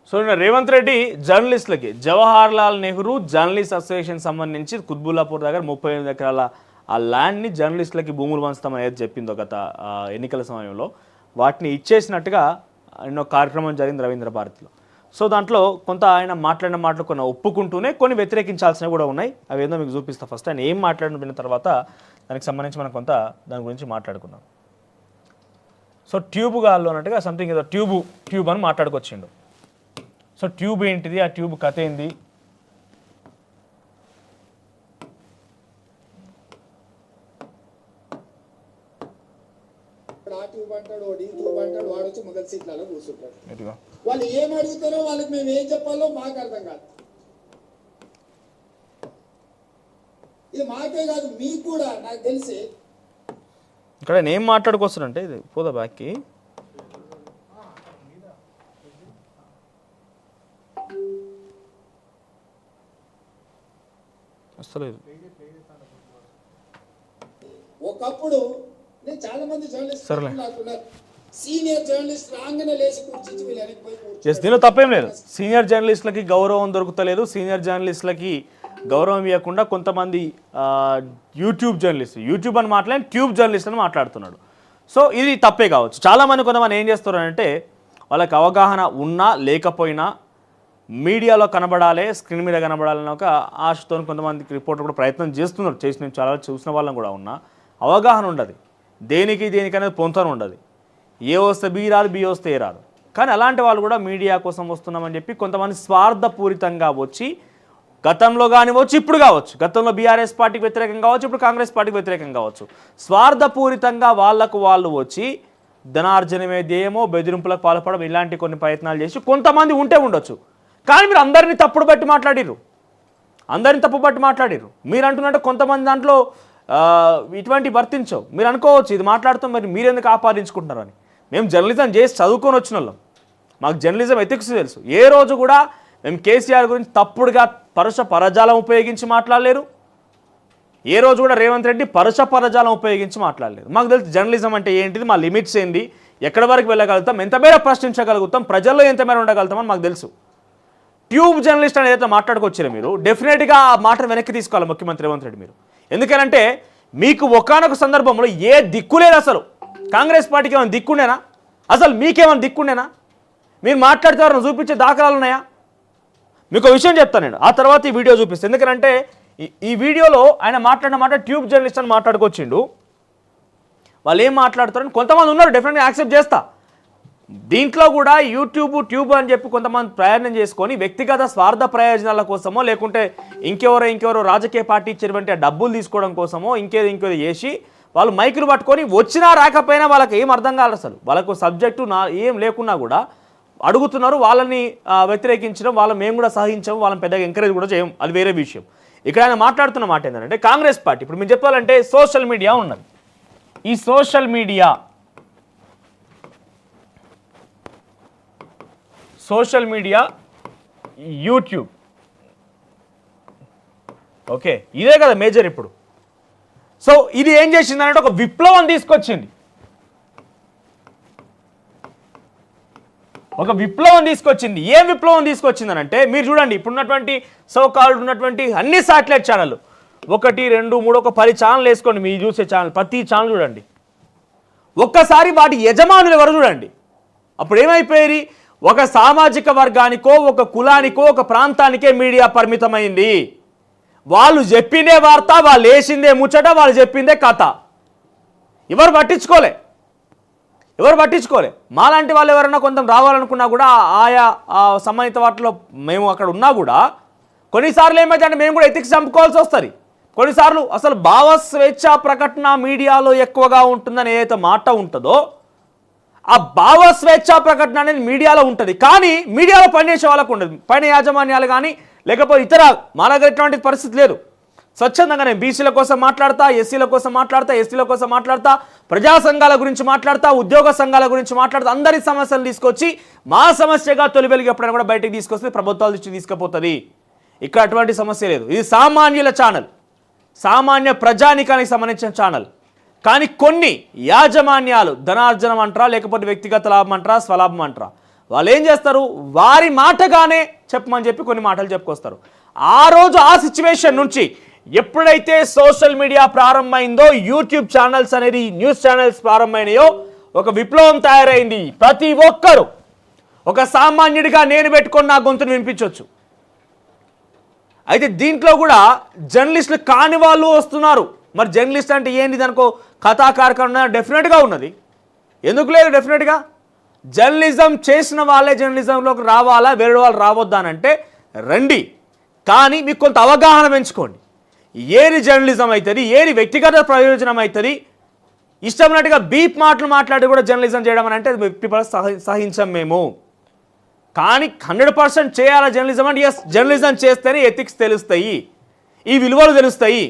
So Revanth Reddy జర్నలిస్టులకి Jawahar Lal Nehru journalist association సంబంధించి కుత్బుల్లాపూర్ దగ్గర 38 ఎకరాల ఆ ల్యాండ్ని జర్నలిస్టులకి భూములు పంచుతామని ఏది చెప్పిందో గత ఎన్నికల సమయంలో వాటిని ఇచ్చేసినట్టుగా ఎన్నో కార్యక్రమం జరిగింది రవీంద్ర భారతిలో. సో దాంట్లో కొంత ఆయన మాట్లాడిన మాటలు కొన్ని ఒప్పుకుంటూనే కొన్ని వ్యతిరేకించాల్సినవి కూడా ఉన్నాయి. అవి ఏదో మీకు చూపిస్తా. ఫస్ట్ ఆయన ఏం మాట్లాడిన తర్వాత దానికి సంబంధించి మనం కొంత దాని గురించి మాట్లాడుకున్నాం. సో ట్యూబ్ గాల్లో అన్నట్టుగా సంథింగ్ ఏదో ట్యూబ్ అని మాట్లాడుకొచ్చిండు. సో ట్యూబ్ ఏంటిది, ఆ ట్యూబ్ కథ ఏంది, వాళ్ళు ఏం అడుగుతారో వాళ్ళకి మేము ఏం చెప్పాలో మాకు అర్థం కాదు. ఇది మాకే కాదు మీకు కూడా నాకు తెలిసి. ఇక్కడ ఏం మాట్లాడుకొస్తారంటే ఇది పోదా బ్యాక్కి వస్తలేదు. ఒకప్పుడు నేను చాలా మంది జర్నలిస్ట్ సీనియర్ జర్నలిస్ట్ రాగానే లేచి కూర్చుంచి వీళ్ళు వెనక్కి దీనిలో తప్పేం లేదు. సీనియర్ జర్నలిస్టులకి గౌరవం దొరుకుతలేదు. సీనియర్ జర్నలిస్టులకి గౌరవం ఇవ్వకుండా కొంతమంది యూట్యూబ్ అని మాట్లాడి ట్యూబ్ జర్నలిస్ట్ అని మాట్లాడుతున్నాడు. సో ఇది తప్పే కావచ్చు. చాలామంది కొంతమంది ఏం చేస్తున్నారంటే వాళ్ళకి అవగాహన ఉన్నా లేకపోయినా మీడియాలో కనబడాలి, స్క్రీన్ మీద కనబడాలని ఒక ఆశతో కొంతమంది రిపోర్టర్ కూడా ప్రయత్నం చేస్తున్నారు. నేను చాలా చూసిన వాళ్ళని కూడా ఉన్నా. అవగాహన ఉండదు, దేనికనేది పొంతన ఉండదు. ఏ వస్తే బి రాదు, బి వస్తే ఏ రాదు. కానీ అలాంటి వాళ్ళు కూడా మీడియా కోసం వస్తున్నామని చెప్పి కొంతమంది స్వార్థపూరితంగా వచ్చి గతంలో కానివచ్చు, ఇప్పుడు కావచ్చు, గతంలో బీఆర్ఎస్ పార్టీకి వ్యతిరేకంగా కావచ్చు, ఇప్పుడు కాంగ్రెస్ పార్టీకి వ్యతిరేకంగా కావచ్చు, స్వార్థపూరితంగా వాళ్ళు వచ్చి ధనార్జనమే ధ్యేయమో బెదిరింపులకు పాల్పడడం ఇలాంటి కొన్ని ప్రయత్నాలు చేసి కొంతమంది ఉంటే ఉండొచ్చు. కానీ మీరు అందరినీ తప్పుడు బట్టి మాట్లాడిర్రు. మీరు అంటున్నట్టు కొంతమంది దాంట్లో ఇటువంటి వర్తించవు. మీరు అనుకోవచ్చు ఇది మాట్లాడుతాం, మరి మీరెందుకు ఆపాదించుకుంటున్నారు అని. మేము జర్నలిజం చేసి చదువుకొని వచ్చిన వాళ్ళం, మాకు జర్నలిజం ఎథిక్స్ తెలుసు. ఏ రోజు కూడా మేము కేసీఆర్ గురించి తప్పుడుగా పరజాలం ఉపయోగించి మాట్లాడలేరు. ఏ రోజు కూడా రేవంత్ రెడ్డి పరజాలం ఉపయోగించి మాట్లాడలేదు. మాకు తెలుసు జర్నలిజం అంటే ఏంటిది, మా లిమిట్స్ ఏంది, ఎక్కడి వరకు వెళ్ళగలుగుతాం, ఎంత మేర ప్రశ్నించగలుగుతాం, ప్రజల్లో ఎంత మేర ఉండగలుగుతామని మాకు తెలుసు. ట్యూబ్ జర్నలిస్ట్ అని ఏదైతే మాట్లాడుకొచ్చారో మీరు డెఫినెట్గా ఆ మాటను వెనక్కి తీసుకోవాలి ముఖ్యమంత్రి రేవంత్ రెడ్డి మీరు. ఎందుకంటే మీకు ఒకానొక సందర్భంలో ఏ దిక్కు లేదు. అసలు కాంగ్రెస్ పార్టీకి ఏమైనా దిక్కుండేనా? అసలు మీకేమైనా దిక్కుండేనా? మీరు మాట్లాడితే ఎవరైనా చూపించే దాఖలాలు ఉన్నాయా? మీకు ఒక విషయం చెప్తాను నేను, ఆ తర్వాత ఈ వీడియో చూపిస్తాను. ఎందుకంటే ఈ వీడియోలో ఆయన మాట్లాడిన మాట ట్యూబ్ జర్నలిస్ట్ అని మాట్లాడుకొచ్చిండు. వాళ్ళు ఏం మాట్లాడుతారని కొంతమంది ఉన్నారు, డెఫినెట్గా యాక్సెప్ట్ చేస్తా. దీంట్లో కూడా ట్యూబ్ అని చెప్పి కొంతమంది ప్రయాణం చేసుకొని వ్యక్తిగత స్వార్థ ప్రయోజనాల కోసమో లేకుంటే ఇంకెవరో రాజకీయ పార్టీ ఇచ్చేటువంటి డబ్బులు తీసుకోవడం కోసమో ఇంకేదో చేసి వాళ్ళు మైకులు పట్టుకొని వచ్చినా రాకపోయినా వాళ్ళకి ఏం అర్థం కాదు. అసలు వాళ్ళకు సబ్జెక్టు ఏం లేకున్నా కూడా అడుగుతున్నారు. వాళ్ళని వ్యతిరేకించడం, మేము కూడా సహించాము, వాళ్ళని పెద్దగా ఎంకరేజ్ కూడా చేయం, అది వేరే విషయం. ఇక్కడ ఆయన మాట్లాడుతున్న మాట ఏంటంటే కాంగ్రెస్ పార్టీ ఇప్పుడు మేము చెప్పాలంటే సోషల్ మీడియా ఉన్నది. ఈ సోషల్ మీడియా యూట్యూబ్, ఓకే, ఇదే కదా మేజర్ ఇప్పుడు. సో ఇది ఏం చేసింది అంటే ఒక విప్లవం తీసుకొచ్చింది. ఏం విప్లవం తీసుకొచ్చిందనంటే మీరు చూడండి, ఇప్పుడున్నటువంటి సోకాల్డ్ ఉన్నటువంటి అన్ని శాటిలైట్ ఛానళ్ళు 1, 2, 3 ఒక 10 ఛానల్ వేసుకోండి. మీరు చూసే ఛానల్ ప్రతి ఛానల్ చూడండి, ఒక్కసారి వాటి యజమానులు ఎవరు చూడండి. అప్పుడు ఏమైపోయేది, ఒక సామాజిక వర్గానికో ఒక కులానికో ఒక ప్రాంతానికే మీడియా పరిమితమైంది. వాళ్ళు చెప్పిందే వార్త, వాళ్ళు వేసిందే ముచ్చట, వాళ్ళు చెప్పిందే కథ. ఎవరు పట్టించుకోలే. మాలాంటి వాళ్ళు ఎవరైనా కొంచెం రావాలనుకున్నా కూడా ఆయా సంబంధిత వాటిలో మేము అక్కడ ఉన్నా కూడా కొన్నిసార్లు ఏమైతే మేము కూడా ఎథిక్స్ చంపుకోవాల్సి వస్తుంది. కొన్నిసార్లు అసలు భావ స్వేచ్ఛ ప్రకటన మీడియాలో ఎక్కువగా ఉంటుందని ఏదైతే మాట ఉంటుందో ఆ భావ స్వేచ్ఛ ప్రకటన అనేది మీడియాలో ఉంటుంది. కానీ మీడియాలో పనిచేసే వాళ్ళకు ఉండదు. పైన యాజమాన్యాలు కానీ లేకపోతే ఇతర మా దగ్గర ఎటువంటి పరిస్థితి లేదు. స్వచ్ఛందంగా నేను బీసీల కోసం మాట్లాడతా, ఎస్సీల కోసం మాట్లాడతా, ఎస్టీల కోసం మాట్లాడతా, ప్రజా సంఘాల గురించి మాట్లాడతా, ఉద్యోగ సంఘాల గురించి మాట్లాడతా, అందరి సమస్యలు తీసుకొచ్చి మా సమస్యగా తొలి వెలుగు ఎప్పుడైనా కూడా బయటకు తీసుకొస్తే ప్రభుత్వాల దృష్టి తీసుకుపోతుంది. ఇక్కడ అటువంటి సమస్య లేదు. ఇది సామాన్యుల ఛానల్, సామాన్య ప్రజానికానికి సంబంధించిన ఛానల్. కానీ కొన్ని యాజమాన్యాలు ధనార్జనం అంటారా, లేకపోతే వ్యక్తిగత లాభం అంటారా, స్వలాభం అంటారా, వాళ్ళు ఏం చేస్తారు, వారి మాటగానే చెప్పమని చెప్పి కొన్ని మాటలు చెప్పుకొస్తారు. ఆ రోజు ఆ సిచ్యువేషన్ నుంచి ఎప్పుడైతే సోషల్ మీడియా ప్రారంభమైందో, యూట్యూబ్ ఛానల్స్ అనేది న్యూస్ ఛానల్స్ ప్రారంభమైనాయో ఒక విప్లవం తయారైంది. ప్రతి ఒక్కరు ఒక సామాన్యుడిగా నేను పెట్టుకొని నా గొంతును వినిపించవచ్చు. అయితే దీంట్లో కూడా జర్నలిస్టులు కాని వాళ్ళు వస్తున్నారు. మరి జర్నలిస్ట్ అంటే ఏంటి, దానికో కథాకారకం డెఫినెట్గా ఉన్నది. ఎందుకు లేదు? డెఫినెట్గా జర్నలిజం చేసిన వాళ్ళే జర్నలిజంలోకి రావాలా, వేరే వాళ్ళు రావద్దా అని అంటే రండి, కానీ మీకు కొంత అవగాహన పెంచుకోండి. ఏది జర్నలిజం అవుతుంది, ఏది వ్యక్తిగత ప్రయోజనం అవుతుంది. ఇష్టమైనట్టుగా బీప్ మాటలు మాట్లాడి కూడా జర్నలిజం చేయడం అని అంటే సహించం మేము. కానీ 100% చేయాలా జర్నలిజం అంటే ఎస్, జర్నలిజం చేస్తేనే ఎథిక్స్ తెలుస్తాయి, ఈ విలువలు తెలుస్తాయి.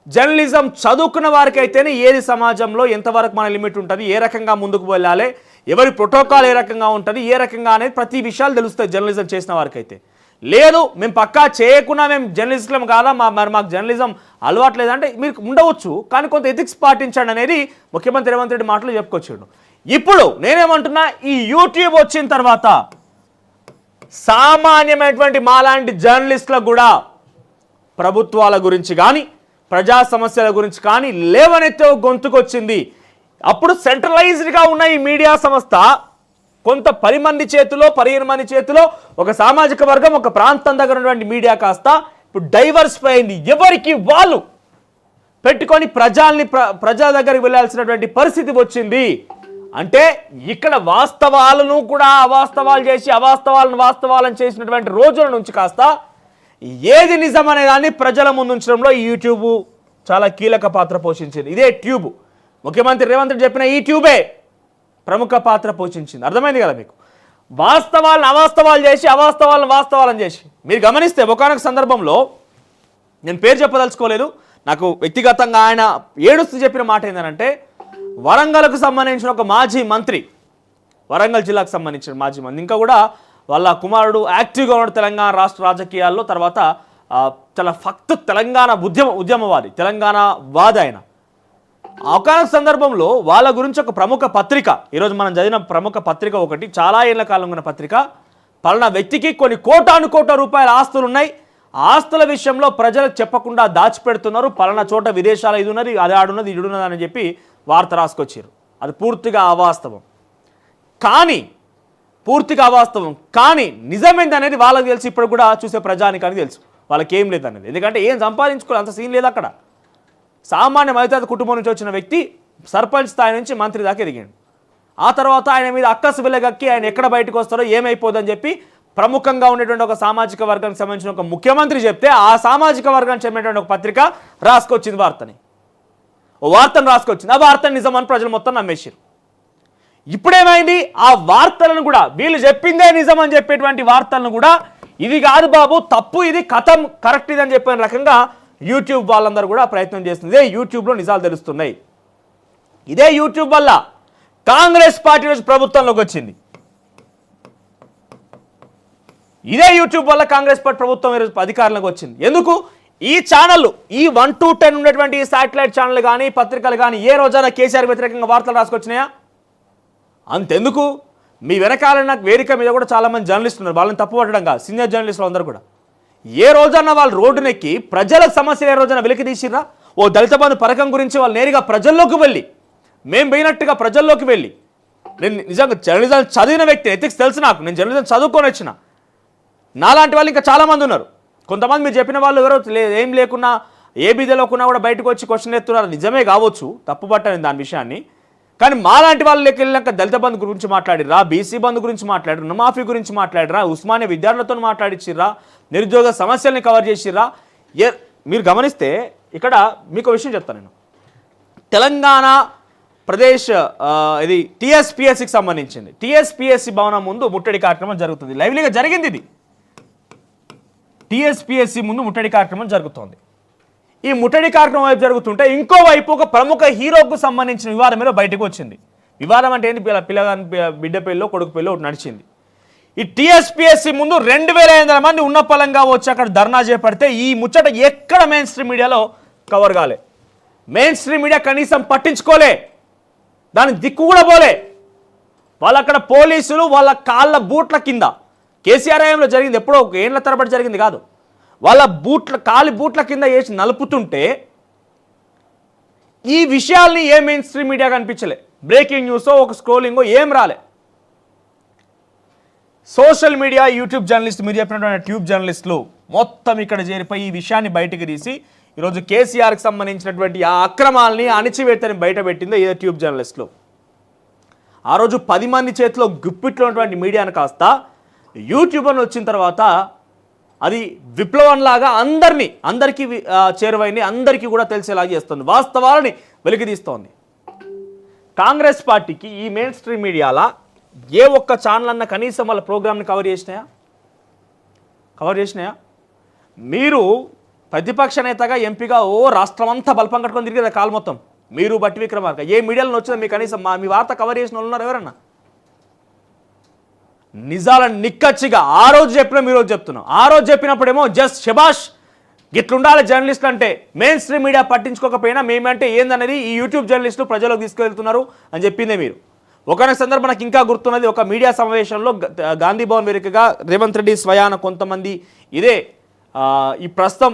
జర్నలిజం చదువుకున్న వారికి అయితేనే ఏది సమాజంలో ఎంతవరకు మన లిమిట్ ఉంటుంది, ఏ రకంగా ముందుకు వెళ్ళాలి, ఎవరి ప్రోటోకాల్ ఏ రకంగా ఉంటుంది, ఏ రకంగా అనేది ప్రతి విషయాలు తెలుస్తాయి జర్నలిజం చేసిన వారికి అయితే. లేదు మేము పక్కా చేయకుండా మేము జర్నలిస్టులం కాదా, మరి మాకు జర్నలిజం అలవాట్లేదంటే మీరు ఉండవచ్చు, కానీ కొంత ఎథిక్స్ పాటించండి అనేది ముఖ్యమంత్రి రేవంత్ రెడ్డి మాటలు చెప్పుకొచ్చాడు. ఇప్పుడు నేనేమంటున్నా, ఈ యూట్యూబ్ వచ్చిన తర్వాత సామాన్యమైనటువంటి మాలాంటి జర్నలిస్టులకు కూడా ప్రభుత్వాల గురించి కానీ ప్రజా సమస్యల గురించి కానీ లేవనెత్తే గొంతుకొచ్చింది. అప్పుడు సెంట్రలైజ్డ్గా ఉన్న ఈ మీడియా సంస్థ కొంత 10 మంది చేతిలో 15 మంది చేతిలో ఒక సామాజిక వర్గం ఒక ప్రాంతం దగ్గర ఉన్నటువంటి మీడియా కాస్త ఇప్పుడు డైవర్సిఫై అయింది. ఎవరికి వాళ్ళు పెట్టుకొని ప్రజల దగ్గరికి వెళ్ళాల్సినటువంటి పరిస్థితి వచ్చింది. అంటే ఇక్కడ వాస్తవాలను కూడా అవాస్తవాలు చేసి అవాస్తవాలను వాస్తవాలను చేసినటువంటి రోజుల నుంచి కాస్త ఏది నిజం అనే దాన్ని ప్రజల ముందు ఉంచడంలో ఈ యూట్యూబ్ చాలా కీలక పాత్ర పోషించింది. ఇదే ట్యూబ్, ముఖ్యమంత్రి రేవంత్ రెడ్డి చెప్పిన ఈ ట్యూబే ప్రముఖ పాత్ర పోషించింది. అర్థమైంది కదా మీకు? వాస్తవాలను అవాస్తవాలు చేసి అవాస్తవాలను వాస్తవాలను చేసి మీరు గమనిస్తే ఒకానొక సందర్భంలో, నేను పేరు చెప్పదలుచుకోలేదు, నాకు వ్యక్తిగతంగా ఆయన ఏడుస్తూ చెప్పిన మాట ఏంటంటే, వరంగల్కు సంబంధించిన ఒక మాజీ మంత్రి, వరంగల్ జిల్లాకు సంబంధించిన మాజీ మంత్రి, ఇంకా కూడా వాళ్ళ కుమారుడు యాక్టివ్గా ఉన్న తెలంగాణ రాష్ట్ర రాజకీయాల్లో, తర్వాత చాలా ఫక్త్ తెలంగాణ ఉద్యమవాది, తెలంగాణ వాది ఆయన. ఒకనొక సందర్భంలో వాళ్ళ గురించి ఒక ప్రముఖ పత్రిక, ఈరోజు మనం చదివిన ప్రముఖ పత్రిక ఒకటి, చాలా ఏళ్ల కాలం ఉన్న పత్రిక, పలానా వ్యక్తికి కొన్ని కోటాను రూపాయల ఆస్తులు ఉన్నాయి, ఆస్తుల విషయంలో ప్రజలకు చెప్పకుండా దాచిపెడుతున్నారు, పలానా చోట విదేశాలు ఇది ఉన్నది, అది ఆడున్నది, ఇది ఉన్నది అని చెప్పి వార్త రాసుకొచ్చారు. అది పూర్తిగా అవాస్తవం. కానీ నిజమేందనేది వాళ్ళకి తెలిసి ఇప్పుడు కూడా చూసే ప్రజానికానికి తెలుసు వాళ్ళకి ఏం లేదనేది. ఎందుకంటే ఏం సంపాదించుకోవాలి, అంత సీన్ లేదు అక్కడ. సామాన్య మధ్యతరగతి కుటుంబం నుంచి వచ్చిన వ్యక్తి సర్పంచ్ స్థాయి నుంచి మంత్రి దాకా ఎదిగాడు. ఆ తర్వాత ఆయన మీద అక్కసు వెలగక్కి ఆయన ఎక్కడ బయటకు వస్తారో ఏమైపోదని చెప్పి ప్రముఖంగా ఉండేటువంటి ఒక సామాజిక వర్గానికి సంబంధించిన ఒక ముఖ్యమంత్రి చెప్తే ఆ సామాజిక వర్గానికి చెందినటువంటి ఒక పత్రిక రాసుకొచ్చింది వార్తను రాసుకొచ్చింది. ఆ వార్తను నిజమని ప్రజలు మొత్తం నమ్మేశారు. ఇప్పుడేమైంది, ఆ వార్తలను కూడా వీళ్ళు చెప్పిందే నిజం అని చెప్పేటువంటి వార్తలను కూడా ఇది కాదు బాబు తప్పు, ఇది కథం కరెక్ట్ ఇది అని చెప్పిన రకంగా యూట్యూబ్ వాళ్ళందరూ కూడా ప్రయత్నం చేస్తుంది. ఇదే యూట్యూబ్లో నిజాలు తెలుస్తున్నాయి. ఇదే యూట్యూబ్ వల్ల కాంగ్రెస్ పార్టీ రోజు ప్రభుత్వంలోకి వచ్చింది. ఇదే యూట్యూబ్ వల్ల కాంగ్రెస్ పార్టీ ప్రభుత్వం ఈరోజు అధికారంలోకి వచ్చింది. ఎందుకు? ఈ ఛానళ్ళు, ఈ 1 to 10 ఉన్నటువంటి శాటిలైట్ ఛానల్ కానీ పత్రికలు కానీ ఏ రోజైనా కేసీఆర్ వ్యతిరేకంగా వార్తలు రాసుకొచ్చినాయా? అంతెందుకు, మీ వెనకాలన్న వేదిక మీద కూడా చాలామంది జర్నలిస్టులు ఉన్నారు, వాళ్ళని తప్పు పట్టడం కాదు, సీనియర్ జర్నలిస్టులు అందరూ కూడా ఏ రోజన్నా వాళ్ళు రోడ్డునెక్కి ప్రజల సమస్యలు ఏ రోజైనా వెలికి తీసిరా? ఓ దళిత బంధు పథకం గురించి వాళ్ళు నేరుగా ప్రజల్లోకి వెళ్ళి, మేము పోయినట్టుగా ప్రజల్లోకి వెళ్ళి, నేను నిజంగా జర్నలిజం చదివిన వ్యక్తి, ఎథిక్స్ తెలుసు నాకు, నేను జర్నలిజం చదువుకొని వచ్చిన, నాలాంటి వాళ్ళు ఇంకా చాలామంది ఉన్నారు. కొంతమంది మీరు చెప్పిన వాళ్ళు ఎవరో ఏం లేకున్నా ఏ బీదలోకున్నా కూడా బయటకు వచ్చి క్వశ్చన్ ఎత్తున్నారు, నిజమే కావచ్చు, తప్పు పట్టాను దాని విషయాన్ని. కానీ మాలాంటి వాళ్ళు వెళ్ళాక దళిత బంధు గురించి మాట్లాడిరా, బీసీ బంధు గురించి మాట్లాడిరా, రుణమాఫీ గురించి మాట్లాడిరా, ఉస్మానియా విద్యార్థులతో మాట్లాడిచ్చిర్రా, నిరుద్యోగ సమస్యల్ని కవర్ చేసిర్రా. మీరు గమనిస్తే ఇక్కడ మీకు విషయం చెప్తాను నేను. తెలంగాణ ప్రదేశ్ ఇది టీఎస్పీఎస్సికి సంబంధించింది. టీఎస్పీఎస్సి భవనం ముందు ముట్టడి కార్యక్రమం జరుగుతుంది. లైవ్లీగా జరిగింది ఇది. టీఎస్పీఎస్సి ముందు ముట్టడి కార్యక్రమం జరుగుతోంది. ఈ ముట్టడి కార్యక్రమం వైపు జరుగుతుంటే ఇంకోవైపు ఒక ప్రముఖ హీరోకు సంబంధించిన వివాదం మీద బయటకు వచ్చింది. వివాదం అంటే ఏంటి? పిల్లగాని బిడ్డ పెళ్ళో కొడుకు పెళ్ళో ఒకటి నడిచింది. ఈ టీఎస్పీఎస్సి ముందు 2500 మంది ఉన్న పలంగా వచ్చి అక్కడ ధర్నా చేపడితే ఈ ముచ్చట ఎక్కడ మెయిన్ స్ట్రీమ్ మీడియాలో కవర్ కాలే. మెయిన్ స్ట్రీమ్ మీడియా కనీసం పట్టించుకోలే, దాని దిక్కు కూడా పోలే. వాళ్ళు అక్కడ పోలీసులు వాళ్ళ కాళ్ళ బూట్ల కింద కేసీఆర్ హయాంలో జరిగింది, ఎప్పుడో ఏళ్ల తరబడి జరిగింది కాదు, వాళ్ళ కాలి బూట్ల కింద వేసి నలుపుతుంటే ఈ విషయాల్ని ఏ మెయిన్ స్ట్రీమ్ మీడియా కనిపించలే. బ్రేకింగ్ న్యూస్ ఒక స్క్రోలింగో ఏం రాలే. సోషల్ మీడియా యూట్యూబ్ జర్నలిస్ట్, మీరు చెప్పినటువంటి ట్యూబ్ జర్నలిస్టులు మొత్తం ఇక్కడ చేరిపోయి ఈ విషయాన్ని బయటకు తీసి ఈరోజు కేసీఆర్కి సంబంధించినటువంటి ఆ అక్రమాలని అణిచివేతని బయట పెట్టిందో ఏ ట్యూబ్ జర్నలిస్టులు. ఆ రోజు 10 మంది చేతిలో గుప్పిట్లో ఉన్నటువంటి మీడియాను కాస్త యూట్యూబ్ అని వచ్చిన తర్వాత అది విప్లవంలాగా అందరికీ చేరువైంది, అందరికీ కూడా తెలిసేలాగా చేస్తుంది, వాస్తవాలని వెలికితీస్తోంది. కాంగ్రెస్ పార్టీకి ఈ మెయిన్ స్ట్రీమ్ మీడియాలో ఏ ఒక్క ఛానల్ అన్న కనీసం వాళ్ళ ప్రోగ్రామ్ని కవర్ చేసినాయా? మీరు ప్రతిపక్ష నేతగా ఎంపీగా రాష్ట్రం అంతా బల్పం కట్టుకొని తిరిగేదా కాలు మొత్తం, మీరు బట్టి విక్రమార్క ఏ మీడియాలో వచ్చిందో మీ కనీసం మీ వార్త కవర్ చేసిన వాళ్ళు ఉన్నారు ఎవరన్నా? నిజాలను నిక్కచ్చిగా ఆ రోజు చెప్పినా మీ రోజు చెప్తున్నాం. ఆ రోజు చెప్పినప్పుడేమో జస్ట్ శబాష్ గిట్లుండాలి జర్నలిస్టులు అంటే, మెయిన్ స్ట్రీమ్ మీడియా పట్టించుకోకపోయినా మేమంటే ఏందనేది ఈ యూట్యూబ్ జర్నలిస్టులు ప్రజలకు తీసుకెళ్తున్నారు అని చెప్పిందే మీరు. ఒకనొక సందర్భం నాకు ఇంకా గుర్తున్నది, ఒక మీడియా సమావేశంలో గాంధీ భవన్ వేదికగా రేవంత్ రెడ్డి స్వయాన కొంతమంది ఇదే ఈ ప్రస్తుతం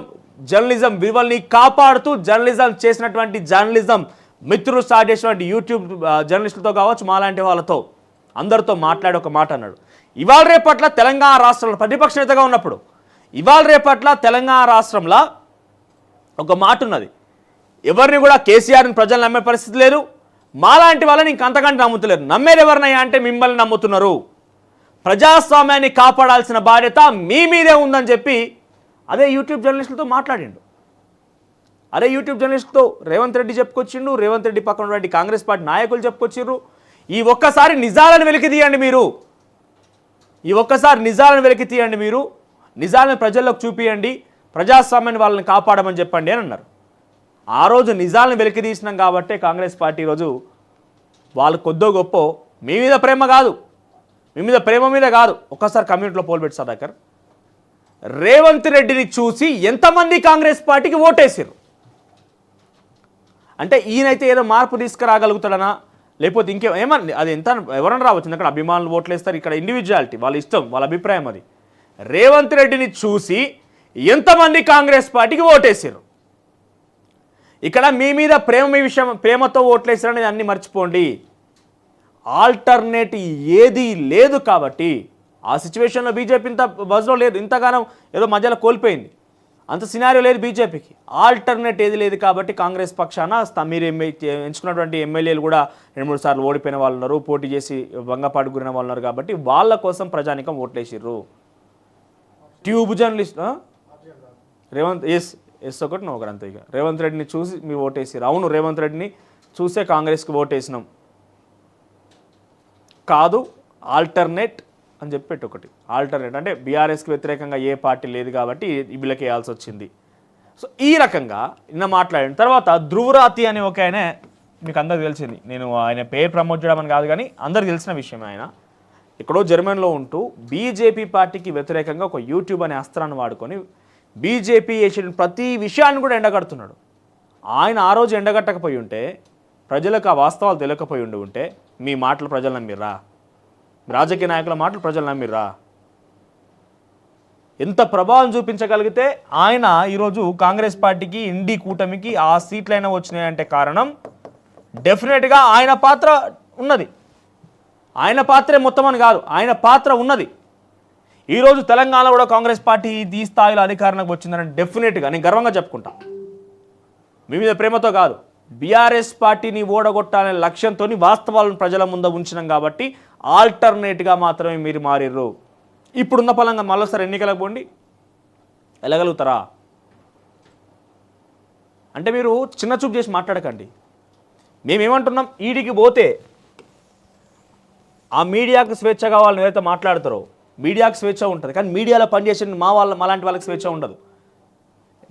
జర్నలిజం విలువల్ని కాపాడుతూ జర్నలిజం చేసినటువంటి జర్నలిజం మిత్రులు స్టార్ట్ చేసినటువంటి యూట్యూబ్ జర్నలిస్టులతో కావచ్చు, మాలాంటి వాళ్ళతో అందరితో మాట్లాడి ఒక మాట అన్నాడు. ఇవాళ రేపట్ల తెలంగాణ రాష్ట్రంలో ప్రతిపక్ష నేతగా ఉన్నప్పుడు ఇవాళ రేపట్ల తెలంగాణ రాష్ట్రంలో ఒక మాట ఉన్నది, ఎవరిని కూడా కేసీఆర్ని ప్రజలు నమ్మే పరిస్థితి లేదు, మాలాంటి వాళ్ళని ఇంకంతకంటే నమ్ముతలేరు, నమ్మేది ఎవరినయ్యా అంటే మిమ్మల్ని నమ్ముతున్నారు, ప్రజాస్వామ్యాన్ని కాపాడాల్సిన బాధ్యత మీ మీదే ఉందని చెప్పి అదే యూట్యూబ్ జర్నలిస్టులతో మాట్లాడిండు. అదే యూట్యూబ్ జర్నలిస్టుతో రేవంత్ రెడ్డి చెప్పుకొచ్చిండు, రేవంత్ రెడ్డి పక్కన ఉన్నటువంటి కాంగ్రెస్ పార్టీ నాయకులు చెప్పుకొచ్చిర్రు. ఈ ఒక్కసారి నిజాలను వెలికి తీయండి మీరు, నిజాలను ప్రజల్లోకి చూపియండి, ప్రజాస్వామ్యాన్ని వాళ్ళని కాపాడమని చెప్పండి అని అన్నారు. ఆ రోజు నిజాలను వెలికి తీసినాం కాబట్టే కాంగ్రెస్ పార్టీ ఈరోజు వాళ్ళు కొద్దో గొప్ప మీ మీద ప్రేమ మీద కాదు ఒక్కసారి కమ్యూనిటీలో పోల్పెట్టి సదాకర్, రేవంత్ రెడ్డిని చూసి ఎంతమంది కాంగ్రెస్ పార్టీకి ఓటేసారు అంటే ఈయనైతే ఏదో మార్పు తీసుకురాగలుగుతాడనా, లేకపోతే ఏమన్నా అది ఎంత ఎవరన్నా రావచ్చు, అక్కడ అభిమానులు ఓట్లేస్తారు, ఇక్కడ ఇండివిజువాలిటీ వాళ్ళ ఇష్టం, వాళ్ళ అభిప్రాయం అది. రేవంత్ రెడ్డిని చూసి ఎంతమంది కాంగ్రెస్ పార్టీకి ఓటేసారు, ఇక్కడ మీ మీద ప్రేమతో ఓట్లేసారనేది అన్ని మర్చిపోండి. ఆల్టర్నేట్ ఏది లేదు కాబట్టి ఆ సిచ్యువేషన్లో బీజేపీ ఇంత బజ్లో లేదు, ఇంతగానం ఏదో మధ్యలో కోల్పోయింది, అంత సినారియో లేదు బీజేపీకి. ఆల్టర్నేట్ ఏది లేదు కాబట్టి కాంగ్రెస్ పక్షాన మీరు ఎంచుకున్నటువంటి ఎమ్మెల్యేలు కూడా 2-3 సార్లు ఓడిపోయిన వాళ్ళు ఉన్నారు, పోటీ చేసి భంగపాటు గురిన వాళ్ళు ఉన్నారు కాబట్టి వాళ్ళ కోసం ప్రజానికం ఓట్లేసిర్రు. ట్యూబ్ జర్నలిస్ట్ రేవంత్ ఎస్ ఒకటి నువ్వు ఒకటి అంతే. ఇక రేవంత్ రెడ్డిని చూసి మీరు ఓటేసారు. అవును, రేవంత్ రెడ్డిని చూసే కాంగ్రెస్కి ఓటేసినాం కాదు, ఆల్టర్నేట్ అని చెప్పి ఒకటి ఆల్టర్నేట్ అంటే బీఆర్ఎస్కి వ్యతిరేకంగా ఏ పార్టీ లేదు కాబట్టి వీళ్ళకి వేయాల్సి వచ్చింది. సో ఈ రకంగా నిన్న మాట్లాడిన తర్వాత ధ్రువరాతి అనే ఒక ఆయన, మీకు అందరికి తెలిసింది, నేను ఆయన పేరు ప్రమోట్ చేయడం అని కాదు కానీ అందరికి తెలిసిన విషయం, ఆయన ఎక్కడో జర్మనీలో ఉంటూ బీజేపీ పార్టీకి వ్యతిరేకంగా ఒక యూట్యూబ్ అనే అస్త్రాన్ని వాడుకొని బీజేపీ చేసిన ప్రతి విషయాన్ని కూడా ఎండగడుతున్నాడు. ఆయన ఆ రోజు ఎండగట్టకపోయి ఉంటే, ప్రజలకు ఆ వాస్తవాలు తెలియకపోయి ఉంటే మీ మాటలు ప్రజలు నమ్మిర్రా? రాజకీయ నాయకుల మాటలు ప్రజలు నమ్మిర్రా? ఎంత ప్రభావం చూపించగలిగితే ఆయన ఈరోజు కాంగ్రెస్ పార్టీకి ఇండి కూటమికి ఆ సీట్లైనా వచ్చినాయంటే కారణం డెఫినెట్గా ఆయన పాత్ర ఉన్నది. ఆయన పాత్రే మొత్తం అని కాదు, ఆయన పాత్ర ఉన్నది. ఈరోజు తెలంగాణలో కూడా కాంగ్రెస్ పార్టీ ఈ స్థాయిలో అధికారంలోకి వచ్చిందని డెఫినెట్గా నేను గర్వంగా చెప్పుకుంటా. మీ మీద ప్రేమతో కాదు, బీఆర్ఎస్ పార్టీని ఓడగొట్టాలనే లక్ష్యంతో వాస్తవాలను ప్రజల ముందు ఉంచినాం కాబట్టి ఆల్టర్నేట్గా మాత్రమే మీరు మారిర్రు. ఇప్పుడున్న పలంగా మళ్ళీసారి ఎన్నికలకు పోండి, వెళ్ళగలుగుతారా అంటే మీరు చిన్న చూపు చేసి మాట్లాడకండి. మేమేమంటున్నాం, ఈడికి పోతే ఆ మీడియాకు స్వేచ్ఛ కావాలని ఏదైతే మాట్లాడతారో మీడియాకు స్వేచ్ఛ ఉంటుంది, కానీ మీడియాలో పనిచేసిన మాలాంటి వాళ్ళకి స్వేచ్ఛ ఉండదు.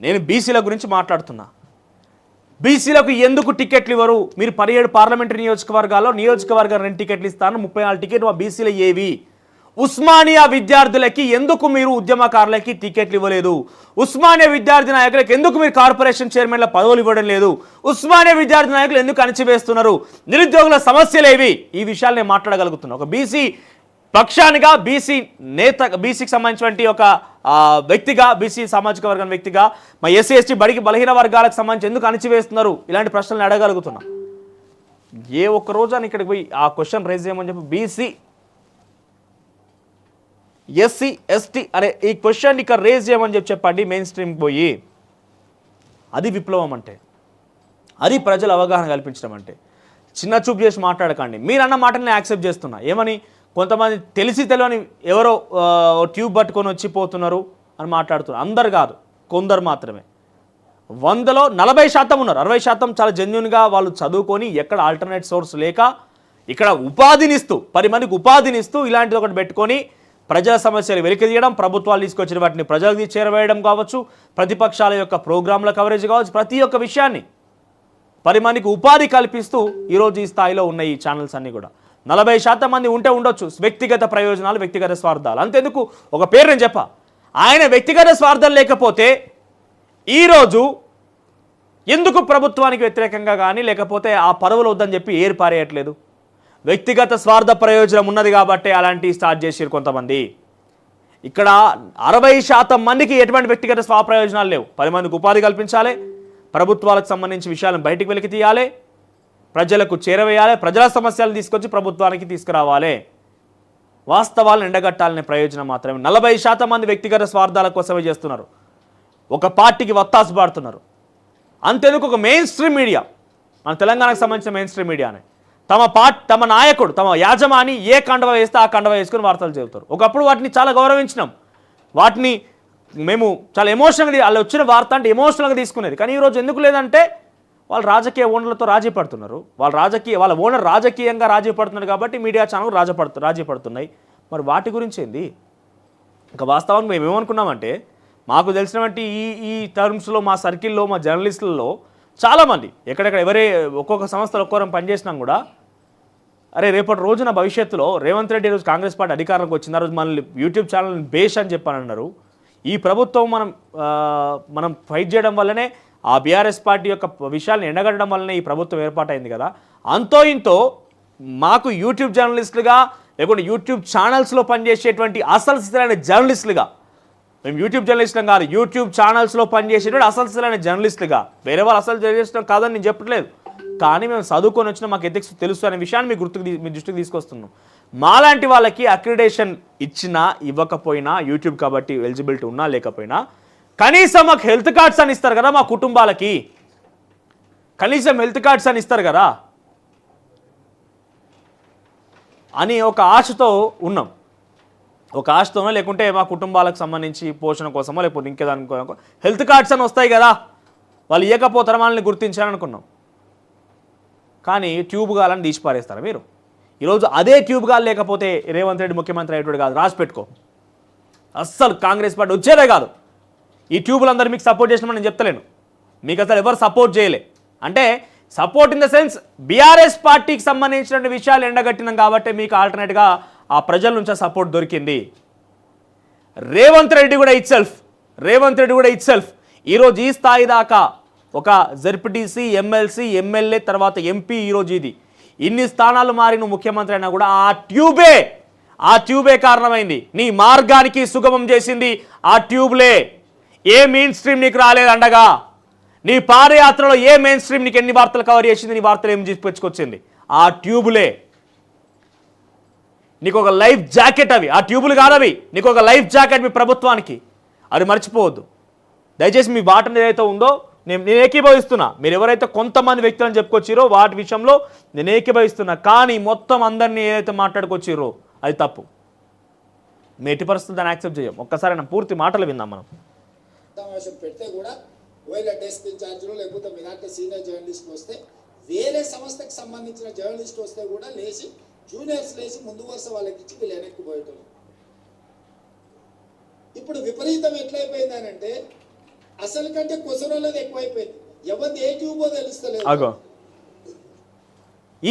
నేను బీసీల గురించి మాట్లాడుతున్నా. బీసీలకు ఎందుకు టికెట్లు ఇవ్వరు? మీరు 17 పార్లమెంటరీ నియోజకవర్గాల్లో 2 టికెట్లు ఇస్తాను, 34 టికెట్లు మా బీసీలు ఏవి? ఉస్మానియా విద్యార్థులకి ఎందుకు మీరు ఉద్యమకారులకి టికెట్లు ఇవ్వలేదు? ఉస్మానియా విద్యార్థి నాయకులకు ఎందుకు మీరు కార్పొరేషన్ చైర్మన్ల పదవులు ఇవ్వడం లేదు? ఉస్మానియా విద్యార్థి నాయకులు ఎందుకు అణచివేస్తున్నారు? నిరుద్యోగుల సమస్యలేవి? ఈ విషయాలు నేను మాట్లాడగలుగుతున్నాను. ఒక బీసీ పక్షానిగా, బీసీ నేత, బీసీకి సంబంధించినటువంటి ఒక వ్యక్తిగా, బీసీ సామాజిక వర్గం వ్యక్తిగా, మా ఎస్సీ ఎస్టీ బడికి బలహీన వర్గాలకు సంబంధించి ఎందుకు అణచివేస్తున్నారు? ఇలాంటి ప్రశ్నలు అడగలుగుతున్నా. ఏ ఒక్క రోజు అని ఇక్కడికి పోయి ఆ క్వశ్చన్ రైజ్ చేయమని చెప్పి బీసీ ఎస్సీ ఎస్టీ అరే ఈ క్వశ్చన్ ఇక్కడ రేజ్ చేయమని చెప్పండి మెయిన్ స్ట్రీమ్కి పోయి. అది విప్లవం అంటే, అది ప్రజల అవగాహన కల్పించడం అంటే. చిన్న చూపు చేసి మాట్లాడకండి. మీరు అన్న మాటని నేను యాక్సెప్ట్ చేస్తున్నా. ఏమని కొంతమంది తెలిసి తెలియని ఎవరో ట్యూబ్ పట్టుకొని వచ్చి పోతున్నారు అని మాట్లాడుతున్నారు. అందరు కాదు, కొందరు మాత్రమే. 100లో 40% ఉన్నారు. 60% చాలా జెన్యున్గా వాళ్ళు చదువుకొని ఎక్కడ ఆల్టర్నేట్ సోర్స్ లేక ఇక్కడ ఉపాధినిస్తూ 10 మందికి ఉపాధినిస్తూ ఇలాంటిది ఒకటి పెట్టుకొని ప్రజల సమస్యలు వెలికితీయడం, ప్రభుత్వాలు తీసుకొచ్చిన వాటిని ప్రజలకు చేరవేయడం కావచ్చు, ప్రతిపక్షాల యొక్క ప్రోగ్రాంల కవరేజ్ కావచ్చు, ప్రతి ఒక్క విషయాన్ని 10 మందికి ఉపాధి కల్పిస్తూ ఈరోజు ఈ స్థాయిలో ఉన్న ఈ ఛానల్స్ అన్నీ కూడా 40% మంది ఉంటే ఉండొచ్చు. వ్యక్తిగత ప్రయోజనాలు, వ్యక్తిగత స్వార్థాలు. అంతెందుకు ఒక పేరు నేను చెప్పా, ఆయన వ్యక్తిగత స్వార్థం లేకపోతే ఈరోజు ఎందుకు ప్రభుత్వానికి వ్యతిరేకంగా కానీ లేకపోతే ఆ పదవులు వద్దని చెప్పి ఏరు పారేయట్లేదు? వ్యక్తిగత స్వార్థ ప్రయోజనం ఉన్నది కాబట్టి అలాంటివి స్టార్ట్ చేసారు కొంతమంది. ఇక్కడ 60% మందికి ఎటువంటి వ్యక్తిగత స్వప్రయోజనాలు లేవు. 10 మందికి ఉపాధి కల్పించాలి, ప్రభుత్వాలకు సంబంధించి విషయాలను బయటికి వెలికి తీయాలి, ప్రజలకు చేరవేయాలి, ప్రజల సమస్యలు తీసుకొచ్చి ప్రభుత్వానికి తీసుకురావాలి, వాస్తవాలను ఎండగట్టాలనే ప్రయోజనం మాత్రమే. 40% మంది వ్యక్తిగత స్వార్థాల కోసమే చేస్తున్నారు, ఒక పార్టీకి వత్తాసు పాడుతున్నారు. అంతెందుకు ఒక మెయిన్ స్ట్రీమ్ మీడియా, మన తెలంగాణకు సంబంధించిన మెయిన్ స్ట్రీమ్ మీడియానే తమ నాయకుడు, తమ యాజమాని ఏ కండవ వేస్తే ఆ కండవ వేసుకుని వార్తలు చెబుతారు. ఒకప్పుడు వాటిని చాలా గౌరవించినాం, వాటిని మేము చాలా ఎమోషనల్గా, వాళ్ళు వచ్చిన వార్త అంటే ఎమోషనల్గా తీసుకునేది. కానీ ఈరోజు ఎందుకు లేదంటే వాళ్ళు రాజకీయ ఓనర్లతో రాజీ పడుతున్నారు. వాళ్ళ ఓనర్ రాజకీయంగా రాజీ పడుతున్నారు కాబట్టి మీడియా ఛానల్ రాజీ పడుతున్నాయి. మరి వాటి గురించి ఏంది? ఇంకా వాస్తవంగా మేము ఏమనుకున్నామంటే, మాకు తెలిసినటువంటి ఈ టర్మ్స్లో మా సర్కిల్లో, మా జర్నలిస్టులలో చాలామంది ఎక్కడెక్కడ ఒక్కొక్క సంస్థలో ఒక్కొక్కరం పనిచేసినాం కూడా, అరే రేపటి రోజున భవిష్యత్తులో రేవంత్ రెడ్డి రోజు కాంగ్రెస్ పార్టీ అధికారంలోకి వచ్చింది, ఆ రోజు మనల్ని యూట్యూబ్ ఛానల్ని బేష్ అని చెప్పానన్నారు. ఈ ప్రభుత్వం మనం ఫైట్ చేయడం వల్లనే, ఆ బీఆర్ఎస్ పార్టీ యొక్క విషయాలను ఎండగట్టడం వల్లనే ఈ ప్రభుత్వం ఏర్పాటైంది కదా. అంతో ఇంతో మాకు యూట్యూబ్ జర్నలిస్టులుగా లేకుంటే యూట్యూబ్ ఛానల్స్లో పనిచేసేటువంటి అసలు స్థితిలైన జర్నలిస్టులుగా, మేము యూట్యూబ్ జర్నలిస్టులం కాదు, యూట్యూబ్ ఛానల్స్లో పనిచేసేటువంటి అసలు స్థితిలైన జర్నలిస్టులుగా, వేరే వాళ్ళు అసలు జర్నలిస్టులం కాదని నేను చెప్పట్లేదు, కానీ మేము చదువుకొని వచ్చిన మాకు ఎథిక్స్ తెలుసు అనే విషయాన్ని మీ దృష్టికి తీసుకొస్తున్నాం. మాలాంటి వాళ్ళకి అక్రిడేషన్ ఇచ్చినా ఇవ్వకపోయినా, యూట్యూబ్ కాబట్టి ఎలిజిబిలిటీ ఉన్నా లేకపోయినా, కనీసం మాకు హెల్త్ కార్డ్స్ అని ఇస్తారు కదా, మా కుటుంబాలకి కనీసం హెల్త్ కార్డ్స్ అని ఇస్తారు కదా అని ఒక ఆశతో ఉన్నాం. ఒక ఆశతోనో లేకుంటే మా కుటుంబాలకు సంబంధించి పోషణ కోసమో లేకపోతే ఇంకేదానికో హెల్త్ కార్డ్స్ అని వస్తాయి కదా, వాళ్ళు ఇవ్వకపోతారా వాళ్ళని గుర్తించాలని అనుకున్నాం. కానీ ట్యూబ్ గాలని తీసి పారేస్తారా మీరు? ఈరోజు అదే ట్యూబ్ గాలు లేకపోతే రేవంత్ రెడ్డి ముఖ్యమంత్రి అయ్యేటోడు కాదు, రాసి పెట్టుకో. అస్సలు కాంగ్రెస్ పార్టీ వచ్చేదే కాదు. ఈ ట్యూబులు అందరూ మీకు సపోర్ట్ చేసినామని నేను చెప్తలేను, మీకు అసలు ఎవరు సపోర్ట్ చేయలే. అంటే support in the sense BRS పార్టీకి సంబంధించిన విషయాలు ఎండగట్టినాం కాబట్టి మీకు ఆల్టర్నేట్గా ఆ ప్రజల నుంచి సపోర్ట్ దొరికింది. రేవంత్ రెడ్డి కూడా ఇట్సెల్ఫ్ ఈరోజు ఈ స్థాయి దాకా ఒక జెడ్పీటీసీ, ఎమ్మెల్సీ, ఎమ్మెల్యే, తర్వాత ఎంపీ, ఈరోజు ఇన్ని స్థానాలు మారి నువ్వు ముఖ్యమంత్రి అయినా కూడా ఆ ట్యూబే కారణమైంది. నీ మార్గానికి సుగమం చేసింది ఆ ట్యూబ్లే. ఏ మెయిన్ స్ట్రీమ్ నీకు రాలేదు అండగా? నీ పాదయాత్రలో ఏ మెయిన్ స్ట్రీమ్ నీకు ఎన్ని వార్తలు కవర్ చేసింది? నీ వార్తలు ఏం తీసుకొచ్చింది? ఆ ట్యూబులే. నీకు ఒక లైఫ్ జాకెట్ అవి, ఆ ట్యూబులు కాదవి, నీకు ఒక లైఫ్ జాకెట్ మీ ప్రభుత్వానికి. అది మర్చిపోవద్దు దయచేసి. మీ బాట ఏదైతే ఉందో నేను ఏకీభవిస్తున్నా. మీరు ఎవరైతే కొంతమంది వ్యక్తులను చెప్పుకొచ్చిరో వాటి విషయంలో నేను ఏకీభవిస్తున్నా. కానీ మొత్తం అందరినీ ఏదైతే మాట్లాడుకొచ్చిరో అది తప్పు. మీ ఎట్టి పరిస్థితులు దాన్ని యాక్సెప్ట్ చేయం. ఒక్కసారి నా పూర్తి మాటలు విందాం మనం. సమావేశం పెడితే కూడా ఒకవేళ డెస్క్ ఇన్ఛార్జ్లు లేకపోతే మీలాంటి సీనియర్ జర్నలిస్టులు వస్తే, వేరే సంస్థకి సంబంధించిన జర్నలిస్ట్ వస్తే కూడా లేచి జూనియర్స్ లేచి ముందు వరుస వాళ్ళకి ఇచ్చి వీళ్ళు వెనక్కి పోయేటోళ్ళు. ఇప్పుడు విపరీతం ఎట్లయిపోయింది అని అంటే అసలు కంటే కొసరోళ్ళది ఎక్కువైపోయింది. ఎవరిది ఏ ట్యూబో తెలుస్తలేదు.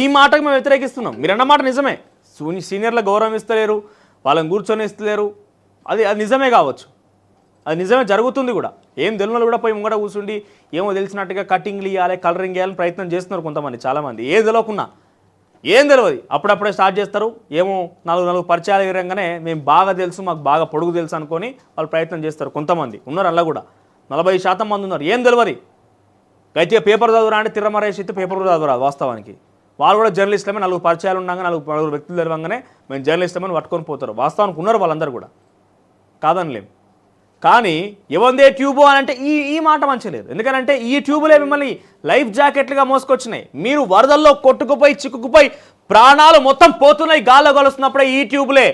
ఈ మాటకు మేము వ్యతిరేకిస్తున్నాం. మీరు అన్న మాట నిజమే, సీనియర్ల గౌరవం ఇస్తలేరు, వాళ్ళని కూర్చొని ఇస్తలేరు. అది నిజమే కావచ్చు, అది నిజమే జరుగుతుంది కూడా. ఏం తెలియని కూడా పోయి ముంగట కూర్చుండి ఏమో తెలిసినట్టుగా కటింగ్లు ఇవ్వాలి, కలరింగ్ ఇవ్వాలని ప్రయత్నం చేస్తున్నారు కొంతమంది, చాలామంది. ఏం తెలియకున్నా, ఏం తెలియదు, అప్పుడప్పుడే స్టార్ట్ చేస్తారు. ఏమో నాలుగు పరిచయాలు ఎగరంగానే మేము బాగా తెలుసు, మాకు బాగా పొడుగు తెలుసు అనుకొని వాళ్ళు ప్రయత్నం చేస్తారు. కొంతమంది ఉన్నారు, అలా కూడా 40% మంది ఉన్నారు. ఏం తెలియదు, అయితే పేపర్ చదువురా అంటే తిరమరేసి అయితే పేపర్ కూడా చదువురాదు వాస్తవానికి. వాళ్ళు కూడా జర్నలిస్టులమే, 4 పరిచయాలు ఉండగా 4 వ్యక్తులు తెలవంగానే మేము జర్నలిస్టులమని పట్టుకొని పోతారు. వాస్తవానికి ఉన్నారు వాళ్ళందరూ కూడా, కాదనిలేం. కానీ ఎవందే ట్యూబో అని అంటే ఈ మాట మంచి లేదు. ఎందుకంటే ఈ ట్యూబులే మిమ్మల్ని లైఫ్ జాకెట్లుగా మోసుకొచ్చినాయి. మీరు వరదల్లో కొట్టుకుపోయి చిక్కుకుపోయి ప్రాణాలు మొత్తం పోతున్నాయి, గాల్లో గలుస్తున్నప్పుడే ఈ ట్యూబులే.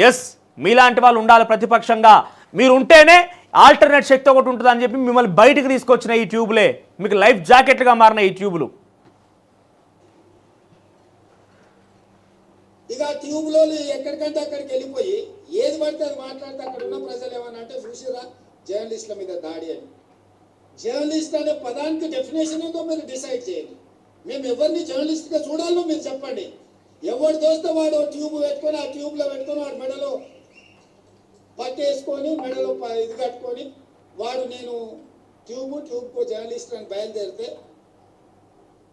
ఎస్, మీలాంటి వాళ్ళు ఉండాలి ప్రతిపక్షంగా. మీరు ఉంటేనే ఆల్టర్నేట్ శక్తి ఒకటి ఉంటుంది అని చెప్పి మిమ్మల్ని బయటికి తీసుకొచ్చిన ఈ ట్యూబులే మీకు లైఫ్ జాకెట్లుగా మారిన ఈ ట్యూబులు. ఇక ట్యూబ్లో ఎక్కడికంటే అక్కడికి వెళ్ళిపోయి ఏది పడితే అది మాట్లాడితే అక్కడ ఉన్న ప్రజలు ఏమన్నా అంటే చూసిరా జర్నలిస్టుల మీద దాడి అని. జర్నలిస్ట్ అనే పదానికి డెఫినేషన్ ఏందో మీరు డిసైడ్ చేయండి. మేము ఎవరిని జర్నలిస్ట్గా చూడాలో మీరు చెప్పండి. ఎవరు దోస్తే వాడు ట్యూబ్ పెట్టుకొని ఆ ట్యూబ్లో పెట్టుకొని వాడు మెడలో పట్టేసుకొని మెడలో ఇది కట్టుకొని వాడు నేను ట్యూబ్కు జర్నలిస్ట్ అని బయలుదేరితే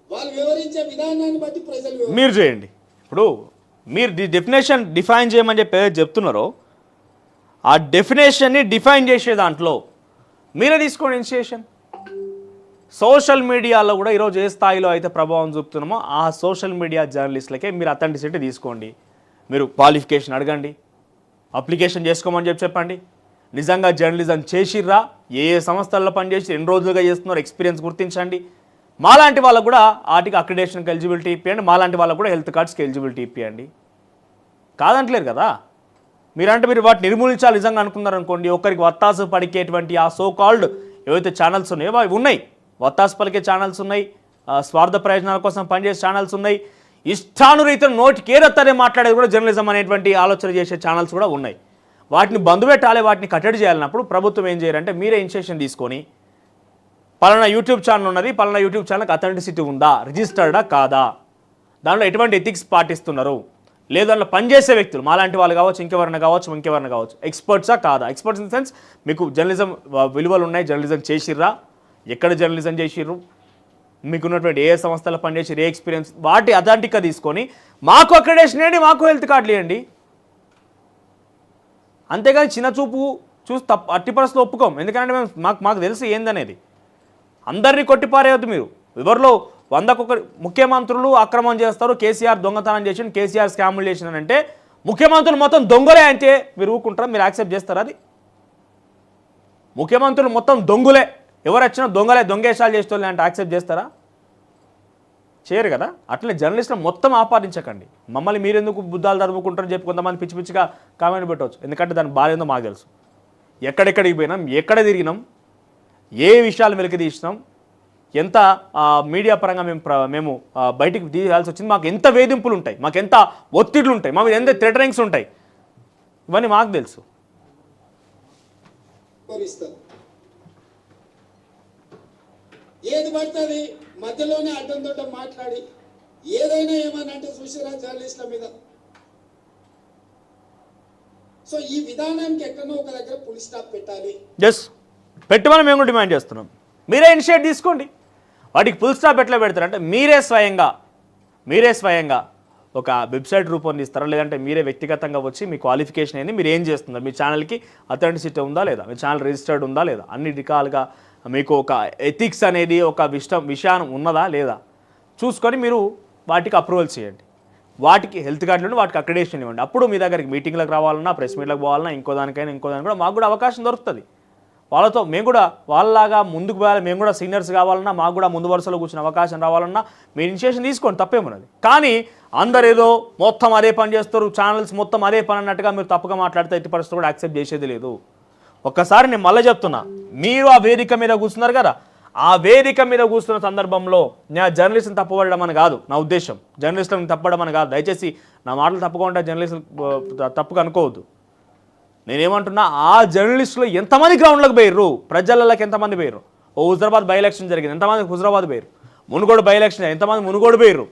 వాళ్ళు వివరించే విధానాన్ని బట్టి ప్రజలు మీరు చేయండి. ఇప్పుడు మీరు డెఫినేషన్ డిఫైన్ చేయమని చెప్పి చెప్తున్నారో ఆ డెఫినేషన్ని డిఫైన్ చేసే దాంట్లో మీరే తీసుకోండి ఇనిషియేషన్. సోషల్ మీడియాలో కూడా ఈరోజు ఏ స్థాయిలో అయితే ప్రభావం చూపుతున్నామో ఆ సోషల్ మీడియా జర్నలిస్టులకే మీరు అథెంటిసిటీ తీసుకోండి. మీరు క్వాలిఫికేషన్ అడగండి, అప్లికేషన్ చేసుకోమని చెప్పండి. నిజంగా జర్నలిజం చేసిర్రా, ఏ సంస్థల్లో పనిచేసి ఎన్ని రోజులుగా చేస్తున్నారో ఎక్స్పీరియన్స్ గుర్తించండి. మాలాంటి వాళ్ళకు కూడా వాటికి అక్రిడేషన్కి ఎలిజిబిలిటీ ఇప్పియండి, మాలాంటి వాళ్ళకు కూడా హెల్త్ కార్డ్స్కి ఎలిజిబిలిటీ ఇప్పియండి. కాదంటలేరు కదా. మీరు వాటిని నిర్మూలించాలి నిజంగా అనుకున్నారనుకోండి. ఒకరికి వత్తాసు పలికేటువంటి ఆ సో కాల్డ్ ఏవైతే ఛానల్స్ ఉన్నాయో అవి ఉన్నాయి. వత్తాసు పలికే ఛానల్స్ ఉన్నాయి, స్వార్థ ప్రయోజనాల కోసం పనిచేసే ఛానల్స్ ఉన్నాయి, ఇష్టానురీతిలో నోటికి ఏదొత్తనే మాట్లాడేది కూడా జర్నలిజం అనేటువంటి ఆలోచన చేసే ఛానల్స్ కూడా ఉన్నాయి. వాటిని బంద్ పెట్టాలి, వాటిని కట్టడి చేయాలన్నప్పుడు ప్రభుత్వం ఏం చేయాలంటే మీరే ఇనిషియేషన్ తీసుకొని పలానా యూట్యూబ్ ఛానల్ ఉన్నది, పలానా యూట్యూబ్ ఛానల్కి అథెంటిసిటీ ఉందా, రిజిస్టర్డా కాదా, దాంట్లో ఎటువంటి ఎథిక్స్ పాటిస్తున్నారు, లేదు దాంట్లో పనిచేసే వ్యక్తులు మాలాంటి వాళ్ళు కావచ్చు, ఇంకెవరైనా కావచ్చు, ఎక్స్పర్ట్సా కాదా. ఎక్స్పర్ట్స్ ఇన్ ద సెన్స్ మీకు జర్నలిజం విలువలు ఉన్నాయి, జర్నలిజం చేసిర్రా, ఎక్కడ జర్నలిజం చేసిర్రు, మీకున్నటువంటి ఏ సంస్థలో పనిచేసి ఏ ఎక్స్పీరియన్స్, వాటి అథెంటిక్గా తీసుకొని మాకు అక్రిడేషన్ ఇవ్వండి, మాకు హెల్త్ కార్డులు ఇవ్వండి. అంతేగాని చిన్న చూపు చూసి అట్టి పరిస్థితులు ఒప్పుకోం. ఎందుకంటే మాకు తెలుసు ఏందనేది. అందరినీ కొట్టిపారేయద్దు మీరు. ఎవరిలో 100 ముఖ్యమంత్రులు అక్రమం చేస్తారు, కేసీఆర్ దొంగతనం చేసి కేసీఆర్ స్కాములు చేసినానంటే ముఖ్యమంత్రులు మొత్తం దొంగలే అంటే మీరు ఊరుకుంటారా, మీరు యాక్సెప్ట్ చేస్తారా? అది ముఖ్యమంత్రులు మొత్తం దొంగలే, ఎవరు వచ్చినా దొంగలే, దొంగేషాలు చేసేవాళ్ళే అంటే యాక్సెప్ట్ చేస్తారా? చేయరు కదా. అట్లనే జర్నలిస్టులు మొత్తం ఆపాదించకండి. మమ్మల్ని మీరెందుకు బుద్ధాలు తరుముకుంటారని చెప్పి కొంతమంది పిచ్చి పిచ్చిగా కామెంట్ పెట్టవచ్చు. ఎందుకంటే దాని బాధ ఏందో మాకు తెలుసు. ఎక్కడెక్కడికి పోయినాం, ఎక్కడ తిరిగినాం, ఏ విషయాలు వెలికి తీసినాం, ఎంత మీడియా పరంగా మేము బయటికి తీయాల్సి వచ్చింది, మాకు ఎంత వేధింపులు ఉంటాయి, మాకు ఎంత ఒత్తిడులు ఉంటాయి, మాకు ఎంత థ్రెటరింగ్స్ ఉంటాయి, ఇవన్నీ మాకు తెలుసు. ఏది పడుతుంది మధ్యలోనే అడ్డం దొడ్డం మాట్లాడి ఏదైనా ఏమని అంటే చూసిరా జర్నలిస్టుల మీద. సో ఈ విధానానికి ఎక్కడో ఒక దగ్గర పులి స్టాప్ పెట్టాలి. ఎస్, పెట్టమని మేము కూడా డిమాండ్ చేస్తున్నాం. మీరే ఇనిషియేట్ తీసుకోండి. వాటికి ఫుల్ స్టాప్ ఎట్లా పెడతారంటే మీరే స్వయంగా ఒక వెబ్సైట్ రూపొందిస్తారా, లేదంటే మీరే వ్యక్తిగతంగా వచ్చి మీ క్వాలిఫికేషన్ ఏంది, మీరు ఏం చేస్తున్నారు, మీ ఛానల్కి అథెంటిసిటీ ఉందా లేదా, మీ ఛానల్ రిజిస్టర్డ్ ఉందా లేదా, అన్ని రకాలుగా మీకు ఒక ఎథిక్స్ అనేది ఒక విషయం ఉన్నదా లేదా చూసుకొని మీరు వాటికి అప్రూవల్ చేయండి. వాటికి హెల్త్ కార్డులు, వాటికి అక్రిడేషన్ ఇవ్వండి. అప్పుడు మీ దగ్గరికి మీటింగ్లకు రావాలన్నా, ప్రెస్ మీట్లకు పోవాలన్నా, ఇంకో దానికి కూడా మాకు కూడా అవకాశం దొరుకుతుంది. వాళ్ళతో మేము కూడా వాళ్ళలాగా ముందుకు పోవాలి, మేము కూడా సీనియర్స్ కావాలన్నా, మాకు కూడా ముందు వరుసలో కూర్చున్న అవకాశం రావాలన్నా మీరు ఇనిషియేషన్ తీసుకోండి, తప్పేమున్నది. కానీ అందరు ఏదో మొత్తం అదే పని చేస్తారు, ఛానల్స్ మొత్తం అదే పని అన్నట్టుగా మీరు తప్పుగా మాట్లాడితే ఎట్టి పరిస్థితులు కూడా యాక్సెప్ట్ చేసేది లేదు. ఒక్కసారి నేను మళ్ళీ చెప్తున్నా, మీరు ఆ వేదిక మీద కూర్చున్నారు కదా, ఆ వేదిక మీద కూర్చున్న సందర్భంలో నేను జర్నలిస్ట్ని తప్పబడడం అని కాదు నా ఉద్దేశం, జర్నలిస్టులను తప్పడం అని కాదు. దయచేసి నా మాటలు తప్పకుండా జర్నలిస్టులు తప్పుగా అనుకోవద్దు. నేనేమంటున్నా, ఆ జర్నలిస్టులు ఎంతమంది గ్రౌండ్లోకి పోయారు, ప్రజలకి ఎంతమంది పోయారు. ఓ హుజరాబాద్ బై ఎలక్షన్ జరిగింది, ఎంతమంది హుజరాబాద్ పోయారు. మునుగోడు బై ఎలక్షన్ ఎంతమంది మునుగోడు పోయారు.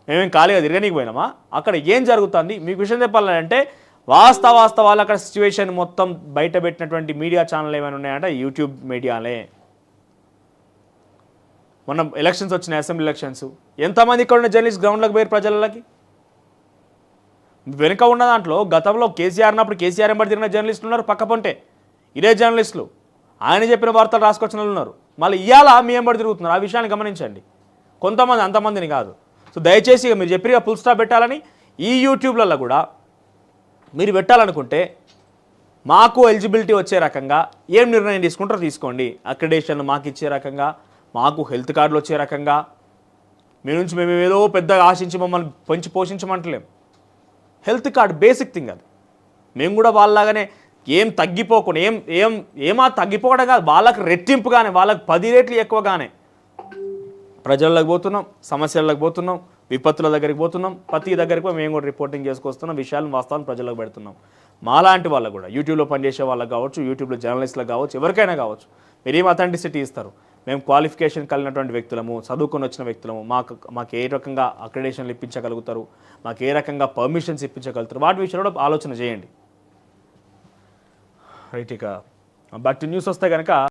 మేమేం ఖాళీగా తిరగనీకి పోయినామా? అక్కడ ఏం జరుగుతుంది మీకు విషయం చెప్పాలంటే, వాస్తవాలు అక్కడ సిచ్యువేషన్ మొత్తం బయట పెట్టినటువంటి మీడియా ఛానల్ ఏమైనా ఉన్నాయంటే యూట్యూబ్ మీడియాలే. మొన్న ఎలక్షన్స్ వచ్చినాయి, అసెంబ్లీ ఎలక్షన్స్, ఎంతమంది ఇక్కడ ఉన్న జర్నలిస్ట్ గ్రౌండ్లోకి పోయారు ప్రజలకి? వెనుక ఉన్న దాంట్లో గతంలో కేసీఆర్ ఉన్నప్పుడు కేసీఆర్ ఎంబడి తిరిగిన జర్నలిస్టులు ఉన్నారు, పక్క పొంటే ఇదే జర్నలిస్టులు ఆయన చెప్పిన వార్తలు రాసుకొచ్చిన వాళ్ళు ఉన్నారు. మళ్ళీ ఇవాళ మీ ఎంబడి తిరుగుతున్నారు. ఆ విషయాన్ని గమనించండి. కొంతమంది, అంతమందిని కాదు. సో దయచేసి ఇక మీరు చెప్పిగా ఫుల్ స్టాప్ పెట్టాలని ఈ యూట్యూబ్లలో కూడా మీరు పెట్టాలనుకుంటే మాకు ఎలిజిబిలిటీ వచ్చే రకంగా ఏం నిర్ణయం తీసుకుంటారో తీసుకోండి. అక్రిడేషన్లు మాకు ఇచ్చే రకంగా, మాకు హెల్త్ కార్డులు వచ్చే రకంగా. మీ నుంచి మేము ఏదో పెద్దగా ఆశించి మమ్మల్ని పెంచి పోషించమంటలేం. హెల్త్ కార్డు బేసిక్ థింగ్ అది. మేము కూడా వాళ్ళలాగానే ఏం తగ్గిపోకుండా ఏమా తగ్గిపోవడం కాదు, వాళ్ళకి రెట్టింపుగానే, వాళ్ళకి 10 రెట్లు ఎక్కువగానే ప్రజల్లోకి పోతున్నాం, సమస్యలకు పోతున్నాం, విపత్తుల దగ్గరికి పోతున్నాం, ప్రతి దగ్గరికి పోయి మేము కూడా రిపోర్టింగ్ చేసుకొస్తున్నాం, విషయాలను వాస్తవాన్ని ప్రజలకు పెడుతున్నాం. మాలాంటి వాళ్ళకు కూడా యూట్యూబ్లో పనిచేసే వాళ్ళకి కావచ్చు, యూట్యూబ్లో జర్నలిస్టులకు కావచ్చు, ఎవరికైనా కావచ్చు, మీరేం అథెంటిసిటీ ఇస్తారు? మేము క్వాలిఫికేషన్ కలిగినటువంటి వ్యక్తులము, చదువుకొని వచ్చిన వ్యక్తులము, మాకు ఏ రకంగా అక్రిడేషన్లు ఇప్పించగలుగుతారు, మాకు ఏ రకంగా పర్మిషన్స్ ఇప్పించగలుగుతారు, వాటి విషయంలో ఆలోచన చేయండి. రైట్, ఇక బ్యాక్ టు న్యూస్ వస్తే కనుక